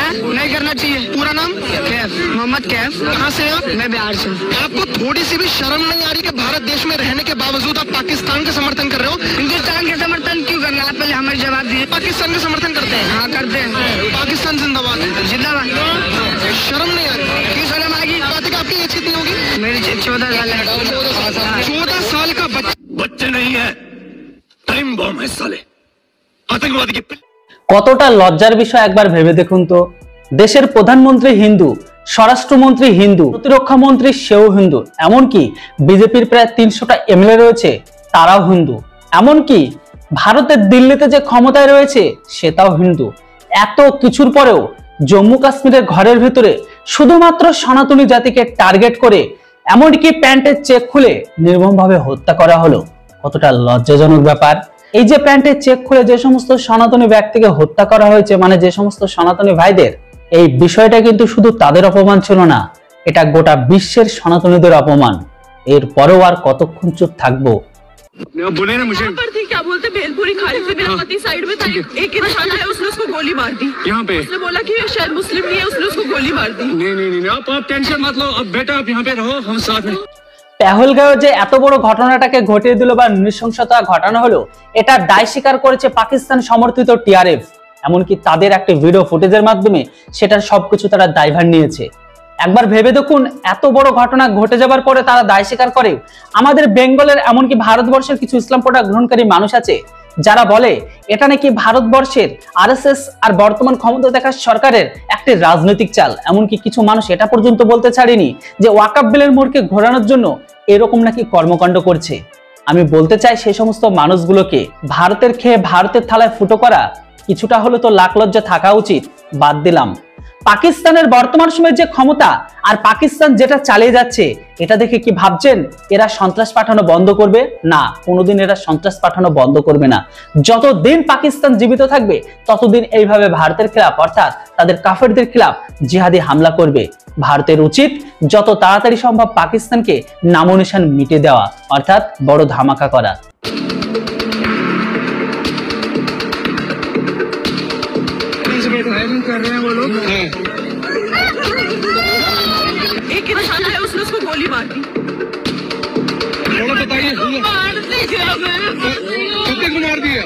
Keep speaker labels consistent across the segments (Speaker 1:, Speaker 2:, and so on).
Speaker 1: नहीं करना चाहिए। पूरा नाम? कैफ, मोहम्मद कैफ। कहाँ से हो? मैं बिहार से। आपको थोड़ी सी भी शर्म नहीं आ रही कि भारत देश में रहने के बावजूद आप पाकिस्तान का समर्थन कर रहे हो? हिंदुस्तान के समर्थन क्यों करना है? पहले हमें जवाब दिए। पाकिस्तान का समर्थन करते हैं? हाँ करते हैं। पाकिस्तान जिंदाबाद। जिंदाबाद। शर्म नहीं आ रही? क्यों शर्म आएगी? बात है कि आपकी एज कितनी होगी? मेरी 14 साल है। 14 साल का बच्चे नहीं है, टाइम बम है साले, आतंकवादी की।
Speaker 2: কতটা লজ্জার বিষয় একবার ভেবে দেখুন তো। দেশের প্রধানমন্ত্রী হিন্দু, স্বরাষ্ট্রমন্ত্রী হিন্দু, প্রতিরক্ষা মন্ত্রী সেও হিন্দু, এমনকি বিজেপির প্রায় 300টা এমএলএ রয়েছে তারাও হিন্দু, এমনকি ভারতের দিল্লিতে যে ক্ষমতায় রয়েছে সেটাও হিন্দু। এত কিছুর পরেও জম্মু কাশ্মীরের ঘরের ভেতরে শুধুমাত্র সনাতনী জাতিকে টার্গেট করে এমনকি প্যান্টের চেক খুলে নির্মমভাবে হত্যা করা হলো। কতটা লজ্জাজনক ব্যাপার। এই যে প্যান্টের চেক খুলে যে সমস্ত সনাতনী ব্যক্তিকে হত্যা করা হয়েছে, মানে যে সমস্ত সনাতনী ভাইদের, এই বিষয়টা কিন্তু শুধু তাদের অপমান ছিল না, এটা গোটা বিশ্বের সনাতনীদের অপমান। এর পরেও আর কতক্ষণ চুপ থাকবো?
Speaker 3: बोले ना मुझे क्या बोलते भेलपुरी खाने से मेरा पति साइड में था, एक इंसान आया उसने उसको गोली मार दी। यहाँ पे उसने बोला कि शायद मुस्लिम नहीं है, उसने उसको गोली मार दी। नहीं आप टेंशन मत लो, अब बेटा आप यहाँ पे रहो, हम साथ में।
Speaker 2: পেহেলগাঁও যে এত বড় ঘটনাটাকে ঘটিয়ে দিল বা নৃশংসতা ঘটানো হলো, এটা দায় স্বীকার করেছে পাকিস্তান সমর্থিত টিআরএফ। এমনকি তাদের একটা ভিডিও ফুটেজের মাধ্যমে সেটার সবকিছু তারা দায়ভার নিয়েছে। একবার ভেবে দেখুন, এত বড় ঘটনা ঘটে যাবার পরে তারা দায় স্বীকার করে। আমাদের বেঙ্গলের এমনকি ভারতবর্ষের কিছু ইসলাম প্রোডাক্ট গ্রহণকারী মানুষ আছে যারা বলে এটা নাকি ভারতবর্ষের আরএসএস আর বর্তমান ক্ষমতা থাকা সরকারের একটি রাজনৈতিক চাল। এমনকি কিছু মানুষ এটা পর্যন্ত বলতে ছাড়েনি যে ওয়াকফ বিলের মোড়কে ঘোরানোর জন্য এরকম নাকি কর্মকাণ্ড করছে। আমি বলতে চাই সেই সমস্ত মানুষগুলোকে, ভারতের খেয়ে ভারতের থালায় ফুটো করা কিছুটা হলে তো লাখ লজ্জা থাকা উচিত। বাদ দিলাম পাকিস্তানের বর্তমান সময়ের যে ক্ষমতা আর পাকিস্তান যেটা চালিয়ে যাচ্ছে, এটা দেখে কি ভাবছেন এরা সন্ত্রাস পাঠানো বন্ধ করবে? না, কোনোদিন এরা সন্ত্রাস পাঠানো বন্ধ করবে না। যতদিন পাকিস্তান জীবিত থাকবে ততদিন এইভাবে ভারতের খেলাফ অর্থাৎ তাদের কাফেরদের খেলাফ জিহাদি হামলা করবে। ভারতের উচিত যত তাড়াতাড়ি সম্ভব পাকিস্তানকে নামোনিশান মিটে দেওয়া, অর্থাৎ বড় ধামাকা করা।
Speaker 3: कर रहे हैं वो लोग। एक इंसान आया उसने उसको गोली मार दी। बताइए मार दिया।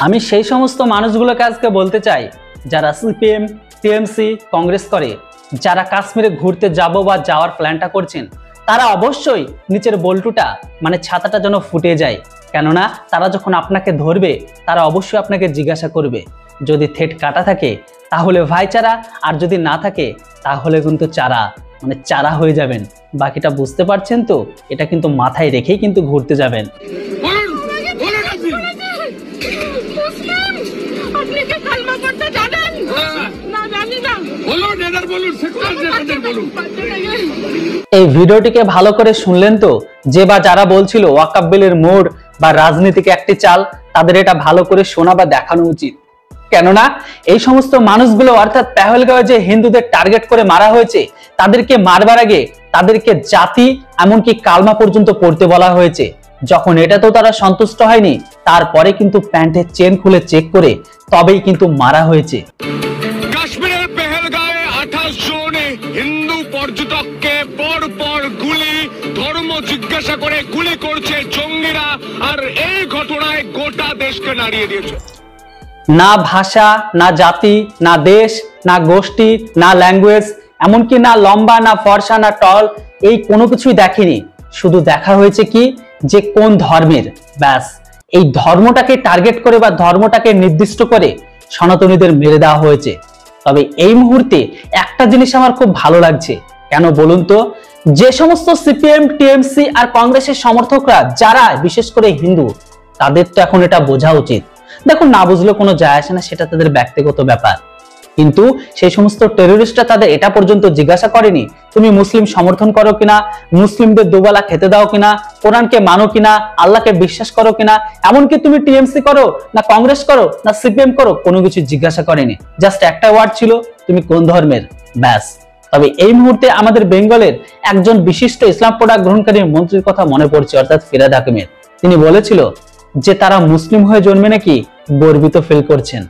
Speaker 2: আমি সেই সমস্ত মানুষগুলোকে আজকে বলতে চাই যারা সিপিএম, টিএমসি, কংগ্রেস করে, যারা কাশ্মীরে ঘুরতে যাব বা যাওয়ার প্ল্যানটা করছেন, তারা অবশ্যই নিচের বল্টুটা মানে ছাতাটা যেন ফুটে যায়। কেননা তারা যখন আপনাকে ধরবে তারা অবশ্যই আপনাকে জিজ্ঞাসা করবে, যদি থেট কাটা থাকে তাহলে ভাইচারা, আর যদি না থাকে তাহলে কিন্তু চারা, মানে চারা হয়ে যাবেন। বাকিটা বুঝতে পারছেন তো? এটা কিন্তু মাথায় রেখেই কিন্তু ঘুরতে যাবেন। এই ভিডিওটিকে ভালো করে শুনলেন তো? যে বা যারা বলছিল ওয়াকফ বিলের মোড় বা রাজনীতিকে একটি চাল, তাদের এটা ভালো করে শোনা বা দেখানো উচিত। কেননা এই সমস্ত মানুষগুলো অর্থাৎ পেহেলগাঁওয়ে যে হিন্দুদের টার্গেট করে মারা হয়েছে, তাদেরকে মারবার আগে তাদেরকে জাতি এমনকি কালমা পর্যন্ত পড়তে বলা হয়েছে। যখন এটা তো তারা সন্তুষ্ট হয়নি, তারপরে কিন্তু প্যান্টের চেন খুলে চেক করে তবেই কিন্তু মারা হয়েছে।
Speaker 4: কাশ্মীরের পেহেলগাঁওয়ে 28 জন হিন্দু পর্যটককে পর গুলি, ধর্ম জিজ্ঞাসা করে গুলি করছে জঙ্গিরা, আর এই ঘটনায় গোটা দেশকে নাড়িয়ে দিয়েছে।
Speaker 2: না ভাষা, না জাতি, না দেশ, না গোষ্ঠী, না ল্যাঙ্গুয়েজ, এমনকি না লম্বা, না ফর্সা, না টল, এই কোনো কিছুই দেখেনি। শুধু দেখা হয়েছে কি যে কোন ধর্মের, ব্যাস এই ধর্মটাকে টার্গেট করে বা ধর্মটাকে নির্দিষ্ট করে সনাতনীদের মেরে দেওয়া হয়েছে। তবে এই মুহূর্তে একটা জিনিস আমার খুব ভালো লাগছে। কেন বলুন তো? যে সমস্ত সিপিএম, টিএমসি আর কংগ্রেসের সমর্থকরা যারা বিশেষ করে হিন্দু, তাদের তো এখন এটা বোঝা উচিত। দেখুন, না বুঝলে কোনো যায় আসে না, সেটা তাদের ব্যক্তিগত ব্যাপার। কিন্তু সেই সমস্ত টেররিস্টরা তাদের এটা পর্যন্ত জিজ্ঞাসা করেনি তুমি মুসলিম সমর্থন করো কিনা, মুসলিমদের দুবেলা খেতে দাও কিনা, কোরআনকে মানো কিনা, আল্লাহকে বিশ্বাস করো কিনা, এমনকি তুমি টিএমসি করো না কংগ্রেস করো না সিপিএম করো, কোনো কিছু জিজ্ঞাসা করেনি। জাস্ট একটা ওয়ার্ড ছিল, তুমি কোন ধর্মের, ব্যাস। তবে এই মুহূর্তে আমাদের বেঙ্গলের একজন বিশিষ্ট ইসলাম প্রোডাক্ট গ্রহণকারী মন্ত্রীর কথা মনে পড়ছে, অর্থাৎ ফিরহাদ হাকিমের। তিনি বলেছিল যে তারা মুসলিম হয়ে জন্মে নাকি গর্বিত ফিল করছেন।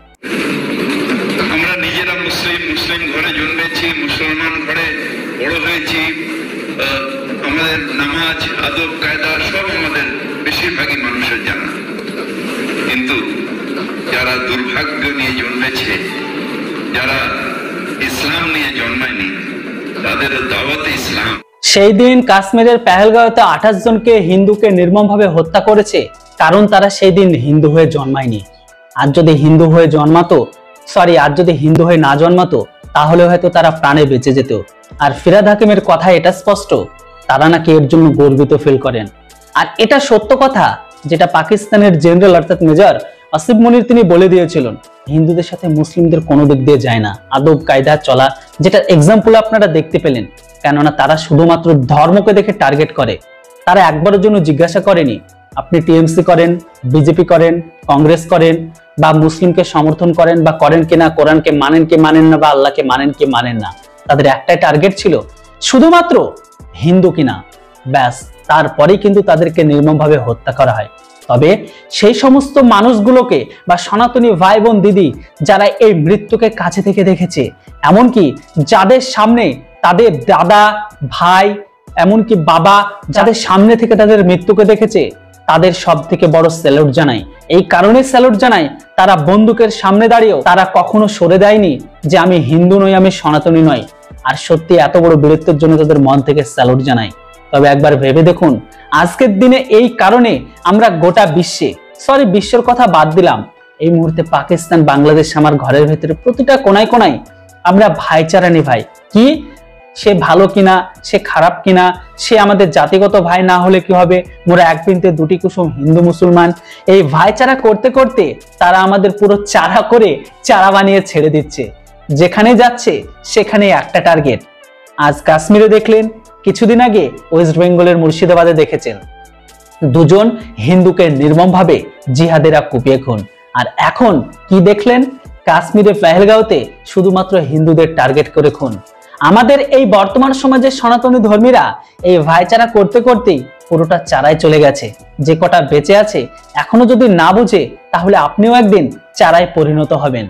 Speaker 5: যারা দুর্ভাগ্য নিয়ে জন্মেছে, যারা ইসলাম নিয়ে জন্মায়নি, তাদের দাওয়াতে ইসলাম।
Speaker 2: সেই দিন কাশ্মীরের পেহেলগাঁওতে 28 জনকে হিন্দুকে নির্মমভাবে হত্যা করেছে, কারণ তারা সেই দিন হিন্দু হয়ে জন্মায়নি। আর যদি হিন্দু হয়ে না জন্মাতো তাহলে হয়তো তারা প্রাণে বেঁচে যেত। আর ফিরাদ হাকিমের কথা এটা স্পষ্ট, তারা নাকি এর জন্য গর্বিত ফিল করেন। আর এটা সত্য কথা, যেটা পাকিস্তানের জেনারেল অর্থাৎ মেজর আসিফ মনির তিনি বলে দিয়েছিলেন, হিন্দুদের সাথে মুসলিমদের কোনো দিক দিয়ে যায় না, আদব কায়দা চলা, যেটা এক্সাম্পল আপনারা দেখতে পেলেন। কেননা তারা শুধুমাত্র ধর্মকে দেখে টার্গেট করে। তারা একবারের জন্য জিজ্ঞাসা করেনি আপনি টিএমসি করেন, বিজেপি করেন, কংগ্রেস করেন, বা মুসলিমকে সমর্থন করেন বা করেন কিনা, কোরআনকে মানেন কি মানেন না, বা আল্লাহকে মানেন কি মানেন না। তাদের একটাই টার্গেট ছিল, শুধুমাত্র হিন্দু কিনা, ব্যাস। তারপরেই কিন্তু তাদেরকে নির্মমভাবে হত্যা করা হয়। তবে সেই সমস্ত মানুষগুলোকে বা সনাতনী ভাই বোন দিদি যারা এই মৃত্যুকে কাছে থেকে দেখেছে, এমনকি যাদের সামনে তাদের দাদা ভাই এমনকি বাবা যাদের সামনে থেকে তাদের মৃত্যুকে দেখেছে, তাদের সব থেকে বড় স্যালুট জানাই। এই কারণে স্যালুট জানাই, তারা বন্দুকের সামনে দাঁড়িয়েও তারা কখনো সরে দেয়নি যে আমি হিন্দু নই, আমি সনাতনী নই। আর সত্যি এত বড় বীরত্বের জন্য তাদের মন থেকে স্যালুট জানাই। তবে একবার ভেবে দেখুন, আজকের দিনে এই কারণে আমরা গোটা বিশ্বের কথা বাদ দিলাম, এই মুহূর্তে পাকিস্তান, বাংলাদেশ, আমার ঘরের ভেতরে প্রতিটা কোনায় কোনায় আমরা ভাইচারা নিভাই। কি সে ভালো কিনা, সে খারাপ কিনা, সে আমাদের জাতিগত ভাই না হলে কি হবে, মোরা এক বৃন্তে দুটি কুসুম হিন্দু মুসলমান, এই ভাইচারা করতে করতে তারা আমাদের পুরো চারা করে চারা বানিয়ে ছেড়ে দিচ্ছে। যেখানে যাচ্ছে সেখানে একটা টার্গেট। আজ কাশ্মীরে দেখলেন, কিছুদিন আগে ওয়েস্ট বেঙ্গলের মুর্শিদাবাদে দেখেছেন, দুজন হিন্দুকে নির্মমভাবে জিহাদেরা কুপিয়ে খুন। আর এখন কি দেখলেন, কাশ্মীরে পেহেলগাঁওতে শুধুমাত্র হিন্দুদের টার্গেট করে খুন। আমাদের এই বর্তমান সমাজের সনাতনী ধর্মীরা এই ভাইচারা করতে করতেই পুরোটা চারায় চলে গেছে। যে কটা বেঁচে আছে এখনো যদি না বুঝে, তাহলে আপনিও একদিন চারায় পরিণত হবেন।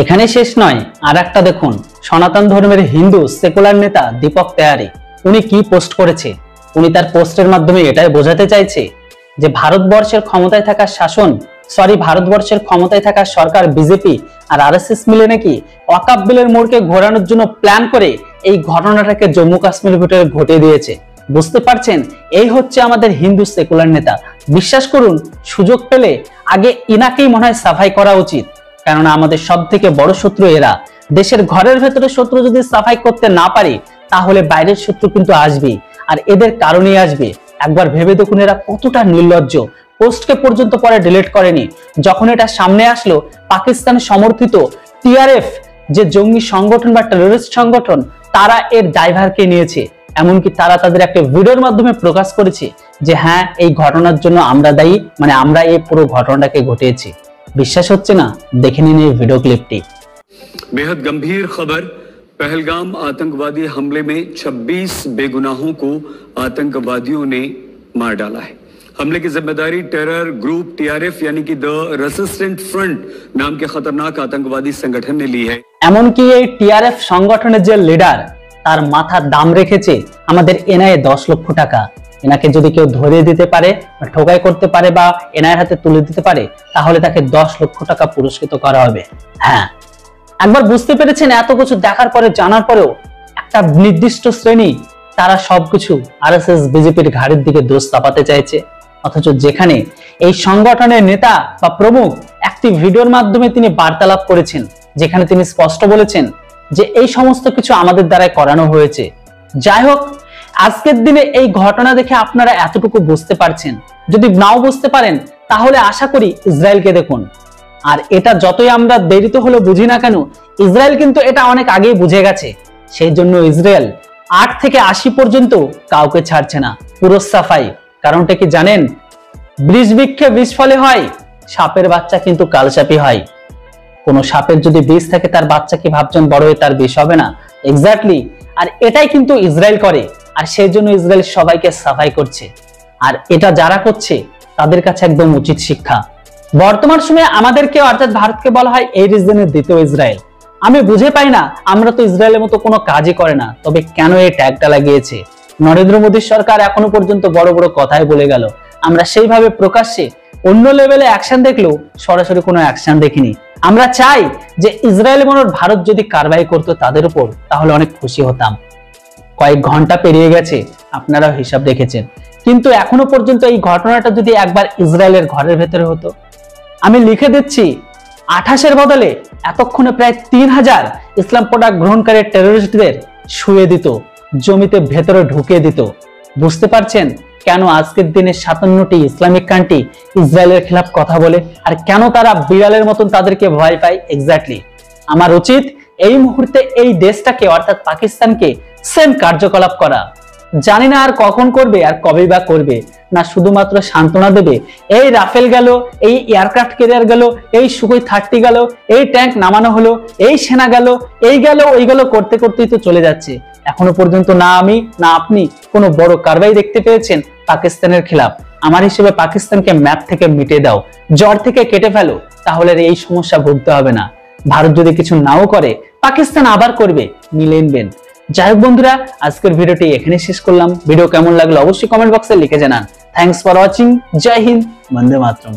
Speaker 2: এখানে শেষ নয়, আর একটা দেখুন, সনাতন ধর্মের হিন্দু সেকুলার নেতা দীপক তেয়ারি, উনি কি পোস্ট করেছে। উনি তার পোস্টের মাধ্যমে এটাই বোঝাতে চাইছে যে ভারতবর্ষের ক্ষমতায় থাকা সরকার বিজেপি আর আরএসএস মিলে নাকি ওয়াকফ বিলের মোড়কে ঘোরানোর জন্য প্ল্যান করে এই ঘটনাটাকে জম্মু কাশ্মীর ভিতরে ঘটিয়ে দিয়েছে। বুঝতে পারছেন, এই হচ্ছে আমাদের হিন্দু সেকুলার নেতা। বিশ্বাস করুন, সুযোগ পেলে আগে ইনাকেই মনে হয় সাফাই করা উচিত, কেননা আমাদের সব থেকে বড় শত্রু এরা। দেশের ঘরের ভেতরে শত্রু যদি সাফাই করতে না পারি, তাহলে বাইরের শত্রু কিন্তু আসবেই, আর এদের কারণেই আসবে। একবার ভেবে দেখুন এরা কতটা নির্লজ্জ। পোস্টকে পর্যন্ত পরে ডিলিট করেনি। যখন এটা সামনে আসলো, পাকিস্তান সমর্থিত টিআরএফ যে জঙ্গি সংগঠন বা টেররিস্ট সংগঠন, তারা এর দায়ভারকে নিয়েছে। এমনকি তারা তাদের একটা ভিডিওর মাধ্যমে প্রকাশ করেছে যে হ্যাঁ, এই ঘটনার জন্য আমরা দায়ী, মানে আমরা এই পুরো ঘটনাটাকে ঘটিয়েছি। বিশ্বাস হচ্ছে না? দেখে নিন এই ভিডিও ক্লিপটি।
Speaker 6: बेहद गंभीर खबर, पहलगाम आतंकवादी हमले में 26 बेगुनाहों को आतंकवादियों ने मार डाला है। हमले की जिम्मेदारी टेरर ग्रुप टीआरएफ यानी कि द रेसिस्टेंट फ्रंट नाम के खतरनाक आतंकवादी संगठन ने ली है।
Speaker 2: এমনকি এই টিআরএফ সংগঠনের যে লিডার, তার মাথার দাম রেখেছে আমাদের এনআইএ 10 লক্ষ টাকা। এনাকে যদি কেউ ধরে দিতে পারে বা ঠোকাই করতে পারে বা এনআইএর হাতে তুলে দিতে পারে, তাহলে তাকে 10 লক্ষ টাকা পুরস্কৃত করা হবে। হ্যাঁ, একবার বুঝতে পেরেছেন, এত কিছু দেখার পরে জানার পরেও একটা নির্দিষ্ট শ্রেণী তারা সবকিছু আরএসএস বিজেপির ঘাড়ের দিকে দোষ চাপাতে চাইছে। অথচ যেখানে এই সংগঠনের নেতা বা প্রমুখ একটি ভিডিওর মাধ্যমে তিনি বার্তালাপ করেছেন, যেখানে তিনি স্পষ্ট বলেছেন যে এই সমস্ত কিছু আমাদের দ্বারাই করানো হয়েছে। যাই হোক, আজকের দিনে এই ঘটনা দেখে আপনারা এতটুকু বুঝতে পারছেন। যদি নাও বুঝতে পারেন, তাহলে আশা করি ইসরায়েলকে দেখুন। আর এটা যতই আমরা দেরিতে হলে বুঝি না কেন, ইসরায়েল কিন্তু এটা অনেক আগেই বুঝে গেছে। সেই জন্য ইসরায়েল 8 থেকে 80 পর্যন্ত কাউকে ছাড়ছে না, পুরো সাফাই। কারণটা কি জানেন? বৃষ বৃক্ষে বিষ ফলে হয়, সাপের বাচ্চা কিন্তু কালসাপই হয়। কোন সাপের যদি বিষ থাকে, তার বাচ্চা কি ভাবছেন বড় হয়ে তার বিষ হবে না? এক্স্যাক্টলি। আর এটাই কিন্তু ইসরায়েল করে, আর সেই জন্য ইসরায়েল সবাইকে সাফাই করছে। আর এটা যারা করছে তাদের কাছে একদম উচিত শিক্ষা। বর্তমান সময়ে আমাদেরকে অর্থাৎ ভারতকে বলা হয় এই রিজনের দ্বিতীয় ইসরায়েল। আমি বুঝে পাই না, আমরা তো ইসরায়েলের মতো কোনো কাজই করে না, তবে কেন এই ট্যাগটা লাগিয়েছে? নরেন্দ্র মোদীর সরকার এখনো পর্যন্ত বড় বড় কথাই বলে গেল, আমরা সেইভাবে প্রকাশ্যে অন্য লেভেলে অ্যাকশন দেখলেও সরাসরি কোনো অ্যাকশন দেখিনি। আমরা চাই যে ইসরায়েল এবং ভারত যদি কারবাই করতো তাদের উপর, তাহলে অনেক খুশি হতাম। কয়েক ঘন্টা পেরিয়ে গেছে, আপনারা হিসাব রেখেছেন, কিন্তু এখনো পর্যন্ত এই ঘটনাটা যদি একবার ইসরায়েলের ঘরের ভেতরে হতো, আমি লিখে দিচ্ছি 28-এর বদলে এতক্ষণে প্রায় 3000 ইসলাম প্রোডাক্ট গ্রহণকারী টেররিস্টদের শুয়ে দিত, জমিতে ভেতরে ঢুকিয়ে দিত। বুঝতে পারছেন কেন আজকের দিনে 57টি ইসলামিক কান্ট্রি ইসরায়েলের খেলাফ কথা বলে, আর কেন তারা বিড়ালের মতন তাদেরকে ভয় পায়? এক্স্যাক্টলি আমার উচিত এই মুহূর্তে এই দেশটাকে অর্থাৎ পাকিস্তানকে সেম কার্যকলাপ করা। জানি না আর কখন করবে আর কবে বা করবে, না শুধুমাত্র সান্ত্বনা দেবে এই রাফেল গেল, এই এয়ারক্রাফট ক্যারিয়ার গেল, এই সুখোই 30 গেল, এই ট্যাঙ্ক নামানো হলো, এই সেনা গেল, এই গেল ওই গেল করতে করতেই তো চলে যাচ্ছে। এখনো পর্যন্ত না আমি না আপনি কোনো বড় কারবাই দেখতে পেয়েছেন পাকিস্তানের খেলাফ। আমার হিসেবে পাকিস্তানকে ম্যাপ থেকে মিটে দাও, জ্বর থেকে কেটে ফেলো, তাহলে এই সমস্যা ভুগতে হবে না। ভারত যদি কিছু নাও করে, পাকিস্তান আবার করবে, মিলে নেবেন। যাই হোক বন্ধুরা, আজকের ভিডিওটি এখানে শেষ করলাম। ভিডিও কেমন লাগলো অবশ্যই কমেন্ট বক্সে লিখে জানান। Thanks for watching. জয় হিন্দ, বন্দে মাতরম।